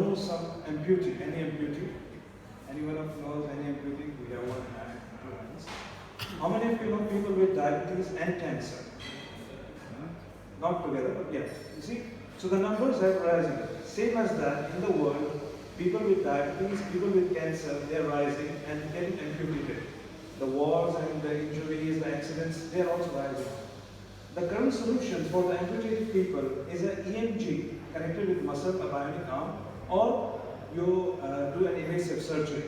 know some amputee, any amputee? Anyone of knows any amputee? We have one hand, two hands. How many of you know people with diabetes and cancer? Not together, but yes. You see, so the numbers are rising. Same as that, in the world, people with diabetes, people with cancer, they are rising and getting amputated. The wars and the injuries, the accidents, they are also rising. The current solution for the amputated people is an EMG connected with muscle, a bionic arm, or you do an invasive surgery.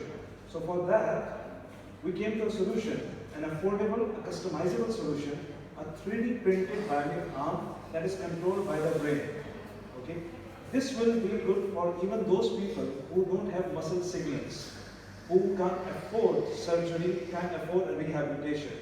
So for that, we came to a solution, an affordable, a customizable solution, a 3D printed bionic arm that is controlled by the brain. Okay? This will be good for even those people who don't have muscle signals, who can't afford surgery, can't afford a rehabilitation.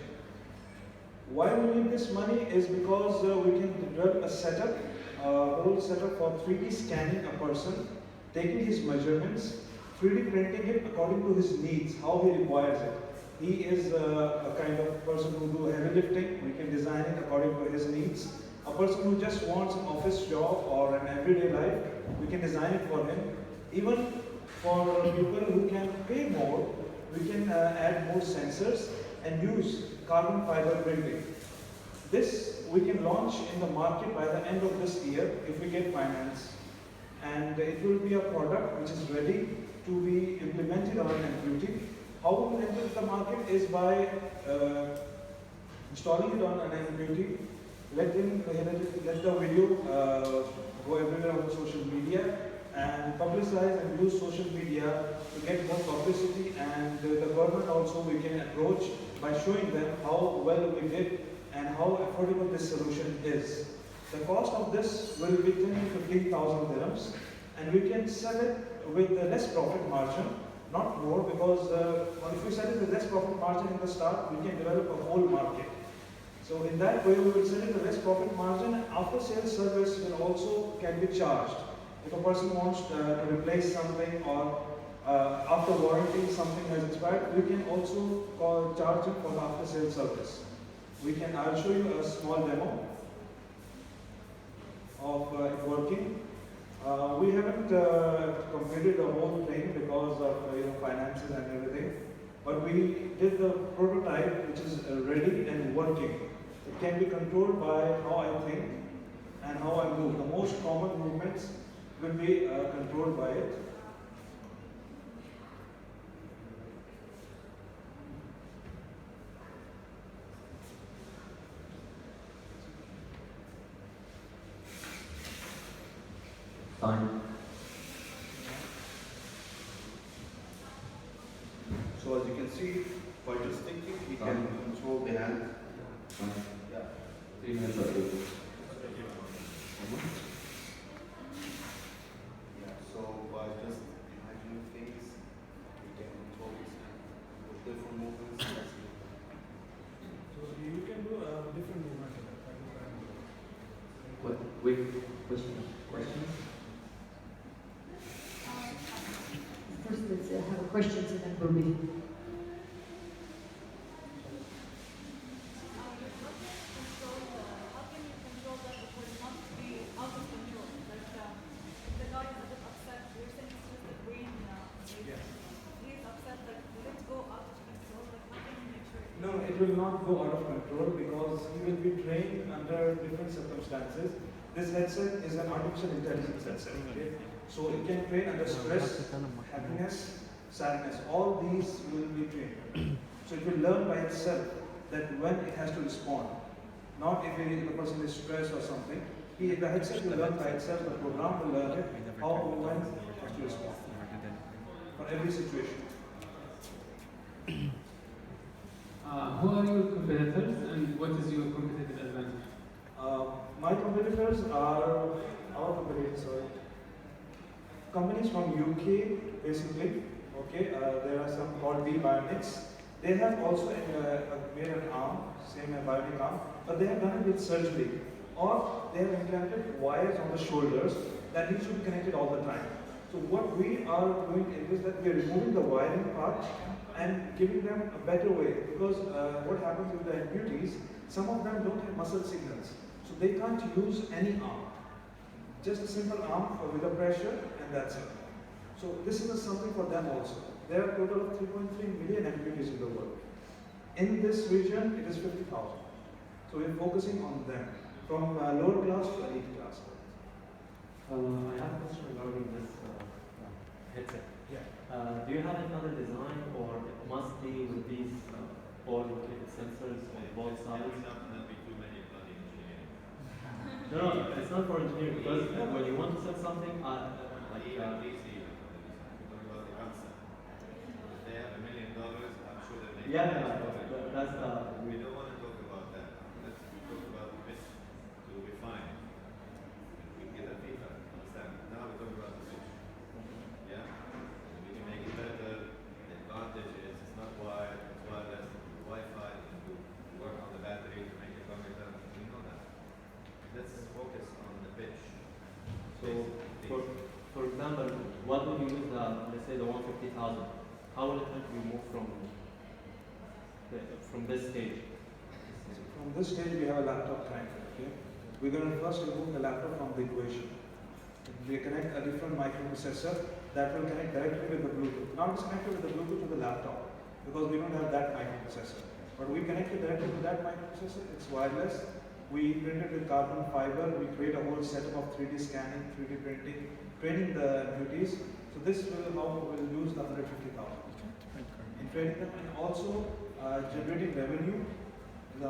Why we need this money is because we can develop a setup, a whole setup for 3D scanning a person, taking his measurements, 3D printing it according to his needs, how he requires it. He is a kind of person who do heavy lifting, we can design it according to his needs. A person who just wants an office job or an everyday life, we can design it for him. Even for people who can pay more, we can add more sensors and use carbon fiber printing. This we can launch in the market by the end of this year if we get finance. And it will be a product which is ready to be implemented on an amputee. How we will enter the market is by installing it on an amputee. Let the video go everywhere on social media and publicize and use social media to get more publicity, and the government also we can approach by showing them how well we did and how affordable this solution is. The cost of this will be 10 to 15,000 dirhams, and we can sell it with a less profit margin, not more, because if we sell it with less profit margin in the start, we can develop a whole market. So in that way, we will sell it with less profit margin, and after sales service will also can be charged. If a person wants to replace something, or after warranty something has expired, we can also charge it for the after sales service. I'll show you a small demo of it working. We haven't completed the whole thing because of finances and everything, but we did the prototype, which is ready and working. It can be controlled by how I think and how I move. The most common movements will be controlled by it. Fine. So as you can see, by just thinking, we can control the hand. Yeah. 3 minutes or 2. Yeah. So by just imagining things, we can control this hand with different movements. So you can do different movements. What? Wait, questions? First, let's have questions and then we'll be. No, it will not go out of control because he will be trained under different circumstances. This headset is an artificial intelligence headset. Okay? So it can train under stress, happiness, sadness. All these will be trained. So it will learn by itself that when it has to respond. Not if the person is stressed or something. The headset will learn by itself, the program will learn it, how and when it has to respond. For every situation. Who are your competitors and what is your competitive advantage? My competitors are our competitors, sorry. Companies from UK, basically. Okay, there are some called B Bionics. They have also made an arm, same as bionic arm, but they have done it with surgery, or they have implanted wires on the shoulders that need to be connected all the time. So what we are doing is that we are removing the wiring part and giving them a better way, because what happens with the amputees, some of them don't have muscle signals, so they can't use any arm. Just a simple arm with a pressure, and that's it. So this is something for them also. There are a total of 3.3 million amputees in the world. In this region, it is 50,000. So we're focusing on them, from lower class to elite class. I have a question regarding this headset. Yeah. Do you have another design, or it must be with these all located sensors on both sides? No, it's not for engineering, because when you want to set something, that's We don't want to talk about that. Let's talk about the pitch to refine it. We can get that feedback. Understand? Now we're talking about the pitch. Yeah? And we can make it better. The advantage is it's not wired, it's wireless, it's Wi-Fi. You can work on the battery to make it better. We know that. Let's focus on the pitch. So, for example, what would you use let's say the 150,000? How will it help you move from this stage? From this stage, we have a laptop connected. Okay, we're going to first remove the laptop from the equation. We connect a different microprocessor that will connect directly with the Bluetooth. Not it's connected with the Bluetooth to the laptop because we don't have that microprocessor. But we connect it directly to that microprocessor. It's wireless. We print it with carbon fiber. We create a whole setup of 3D scanning, 3D printing, training the amputees. So this will use the 150,000 in training them, and also generating revenue the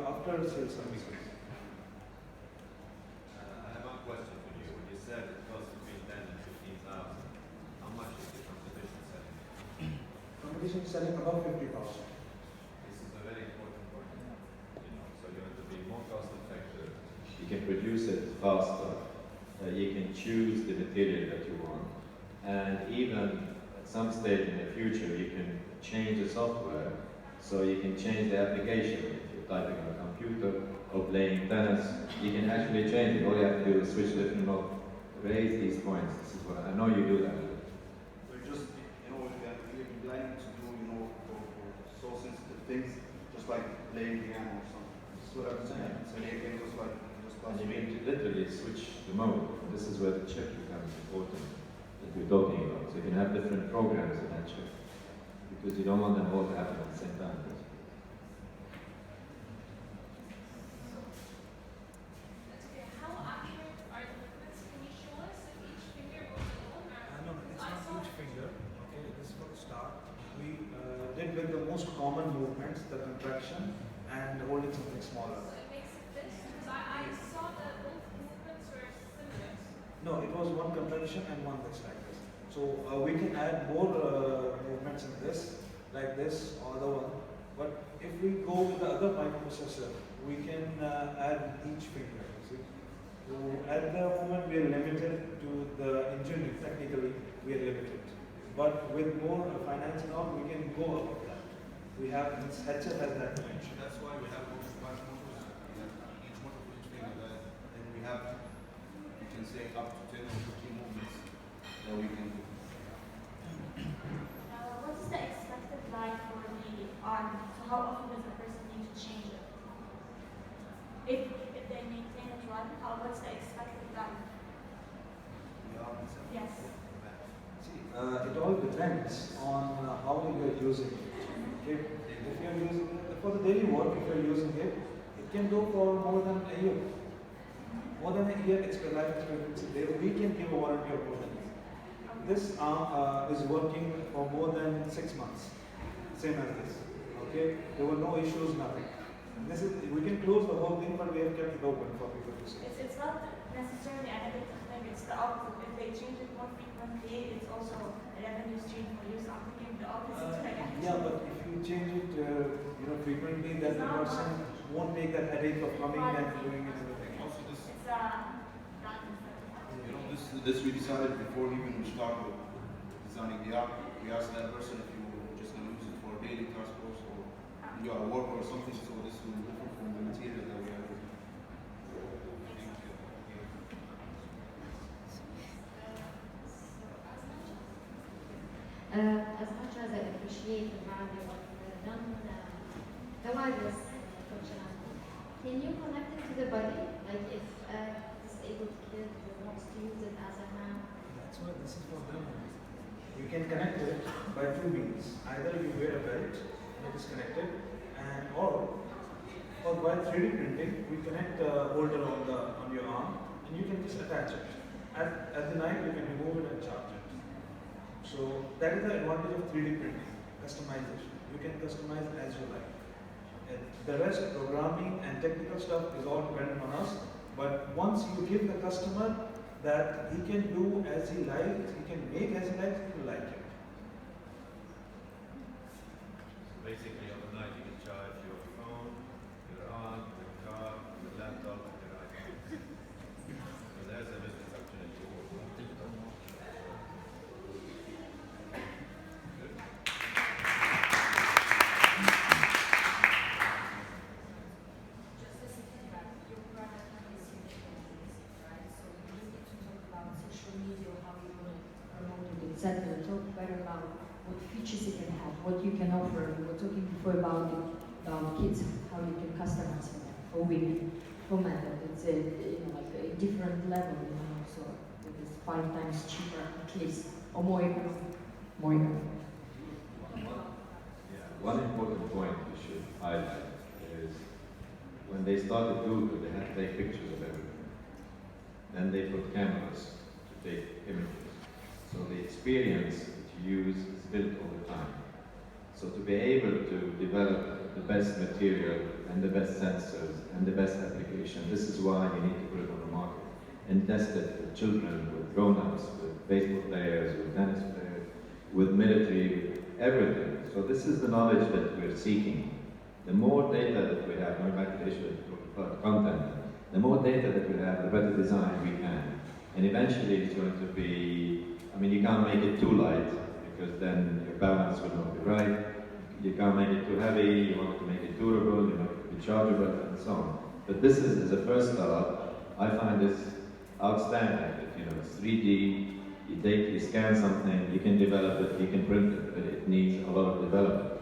after sales services. I have one question for you. When you said it costs between 10 and 15,000, how much is the competition selling? Competition is selling about 50,000. This is a very important point. So you have to be more cost effective. You can produce it faster. You can choose the material that you want. And even at some stage in the future, you can change the software. So you can change the application. If you're typing on a computer or playing tennis, you can actually change it. All you have to do is switch the remote, raise these points. This is what I know you do that. We're just, we're planning to do, for so sensitive things, just like playing piano or something. That's what I'm saying. So you can just And you mean to literally switch the mode. This is where the chip becomes important that we're talking about. So you can have different programs in that chip. Because you don't want them all to happen at the same time. How accurate are the movements? Can you show us if each finger goes alone? No, it's not each finger. Okay, this is for the start. We did with the most common movements, the contraction and holding something smaller. So it makes it this? Because I saw that both movements were similar. No, it was one contraction and one this like this. So we can add more movements in this, like this or other one. But if we go with the other microprocessor, we can add each finger. See? So at the moment we are limited to the engineering. Technically, we are limited. But with more finance and all, we can go up that. We have this headset has that dimension. That's why we have more five motors. Each motor for each finger. And we have, you can say, up to 10 or 15 movements that we can do. What is the expected life for the arm? So how often does a person need to change it? If they maintain it well, what's the expected life? Yes. See, it all depends on how you are using it. Okay? If you are using it for the daily work, if you are using it, it can go for more than a year. More than a year, it's a life expectancy. We can give a warranty of more than a year. This arm is working for more than 6 months, same as this. Okay, there were no issues, nothing. This is we can close the whole thing, but we have kept it open for people to see. It's not necessarily a negative thing, it's the opposite. If they change it more frequently, it's also a revenue stream for you. So I'm thinking the opposite. Yeah, but if you change it, frequently, then the person won't take that headache of coming and doing it and everything. Also, this, It's this we decided before even we started designing the app. We asked that person if you were just going to use it for daily transport or you are at work or something. So this will be different from the material that we have. As much as I appreciate the value of the wireless functionality, can you connect it to the body? Like if a disabled kid wants to use it as a hand? That's why this is for them. You can connect it by two means. Either you wear a belt and it is connected, and or by 3D printing, we connect the holder on your arm, and you can just attach it. At the night, you can remove it and charge it. So that is the advantage of 3D printing, customization. You can customize as you like. And the rest, programming and technical stuff, is all dependent on us. But once you give the customer that he can do as he likes, he can make as he likes, he will like it. Basically, overnight you can charge your phone, your arm, your car, your laptop, and your iPhone. So there's a business opportunity. Just as a feedback, your product is unique, right? So you don't need to talk about social media or how you want to promote it, etc. Talk better about what features it can have, what you can offer. We were talking before about kids, how you can customize it for women, for men. It's a like a different level, so it is 5 times cheaper at least, or more economic. More economic. One important point we should highlight is when they started Google, they had to take pictures of everything. Then they put cameras to take images. So the experience that you use is built over time. So to be able to develop the best material and the best sensors and the best application, this is why you need to put it on the market and test it with children, with grown-ups, with baseball players, with tennis players, with military, with everything. So this is the knowledge that we're seeking. The more data that we have, going back to the issue of content, the more data that we have, the better design we can. And eventually it's going to be, I mean, you can't make it too light because then your balance will not be right. You can't make it too heavy, you want to make it durable, you want it to be chargeable, and so on. But this is, as a first start, I find this outstanding. That, it's 3D, you scan something, you can develop it, you can print it, but it needs a lot of development.